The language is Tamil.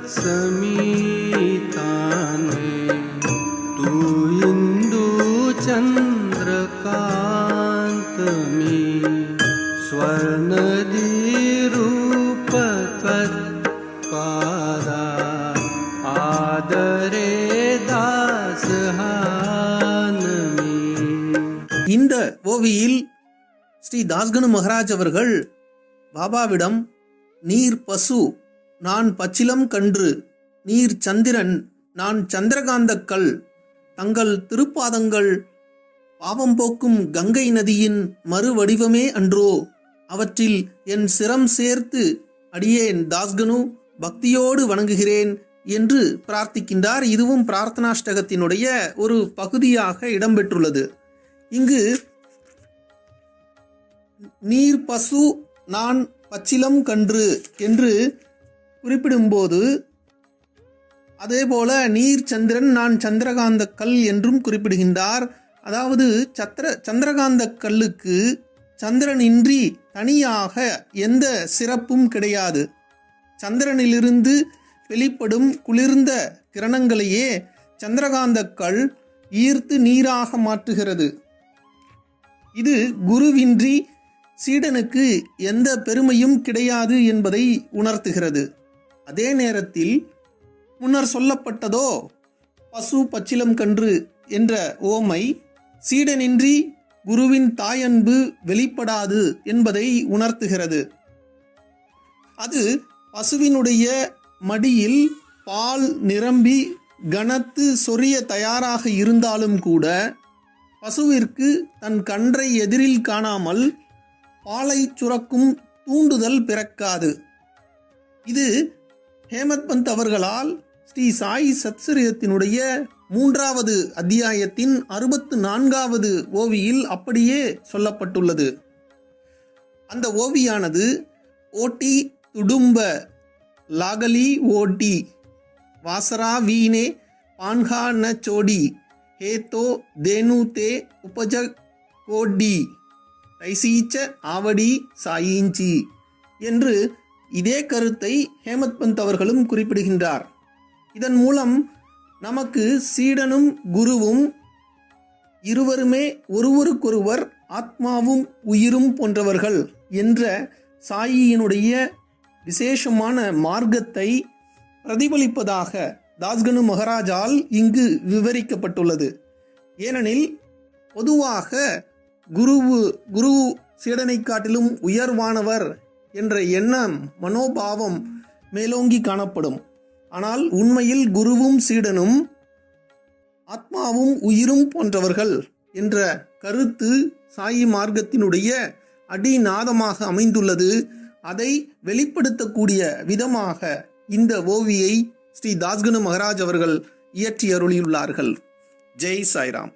समीताने तू इंदू चंद्रकांत मी स्वर्णदी रूप त्वत्पादा आदरे दासहानमी. இந்த ஓவியில் ஸ்ரீ தாஸ்கனு மகாராஜ் அவர்கள் பாபாவிடம் நீர் பசு, நான் பச்சிலம் கன்று, நீர் சந்திரன், நான் சந்திரகாந்தக்கல், தங்கள் திருப்பாதங்கள் பாவம் போக்கும் கங்கை நதியின் மறு வடிவமே அன்றோ, அவற்றில் என் சிரம் சேர்த்து அடியேன் தாஸ்கனு பக்தியோடு வணங்குகிறேன் என்று பிரார்த்திக்கின்றார். இதுவும் பிரார்த்தனாஷ்டகத்தினுடைய ஒரு பகுதியாக இடம்பெற்றுள்ளது. இங்கு நீர் பசு, நான் பச்சிலம் கன்று என்று குறிப்பிடும்போது, அதேபோல நீர் சந்திரன், நான் சந்திரகாந்த கல் என்றும் குறிப்பிடுகின்றார். அதாவது சந்திரகாந்த கல்லுக்கு சந்திரனின்றி தனியாக எந்த சிறப்பும் கிடையாது. சந்திரனிலிருந்து வெளிப்படும் குளிர்ந்த கிரணங்களையே சந்திரகாந்த கல் ஈர்த்து நீராக மாற்றுகிறது. இது குருவின்றி சீடனுக்கு எந்த பெருமையும் கிடையாது என்பதை உணர்த்துகிறது. அதே நேரத்தில் முன்னர் சொல்லப்பட்டதோ பசு பச்சிலம் கன்று என்ற ஓமை சீடனின்றி குருவின் தாயன்பு வெளிப்படாது என்பதை உணர்த்துகிறது. அது பசுவினுடைய மடியில் பால் நிரம்பி கனத்து சொரிய தயாராக இருந்தாலும் கூட பசுவிற்கு தன் கன்றை எதிரில் காணாமல் பாலை சுரக்கும் தூண்டுதல் பிறக்காது. இது ஹேமத் பந்த் அவர்களால் ஸ்ரீ சாயி சத்சரிதத்தினுடைய 3வது அத்தியாயத்தின் 64வது ஓவியில் அப்படியே சொல்லப்பட்டுள்ளது. அந்த ஓவியானது ஓட்டி துடும்ப லாகலி ஓட்டி வாசரா வீணே பான்ஹா ந சோடி ஹேதோ தேனு தே உபஜ கோடி தைசீச்ச ஆவடி சாயிஞ்சி என்று இதே கருத்தை ஹேமத் பந்த் அவர்களும் குறிப்பிடுகின்றார். இதன் மூலம் நமக்கு சீடனும் குருவும் இருவருமே ஒருவருக்கொருவர் ஆத்மாவும் உயிரும் போன்றவர்கள் என்ற சாயியினுடைய விசேஷமான மார்க்கத்தை பிரதிபலிப்பதாக தாஸ்கனு மகாராஜால் இங்கு விவரிக்கப்பட்டுள்ளது. ஏனெனில் பொதுவாக குரு சீடனை காட்டிலும் உயர்வானவர் என்ற எண்ணம் மனோபாவம் மேலோங்கி காணப்படும். ஆனால் உண்மையில் குருவும் சீடனும் ஆத்மாவும் உயிரும் போன்றவர்கள் என்ற கருத்து சாயி மார்க்கத்தினுடைய அடிநாதமாக அமைந்துள்ளது. அதை வெளிப்படுத்தக்கூடிய விதமாக இந்த ஓவியை ஸ்ரீ தாஸ்கனு மகாராஜ் அவர்கள் இயற்றி அருளியுள்ளார்கள். ஜெய் சாய்ராம்.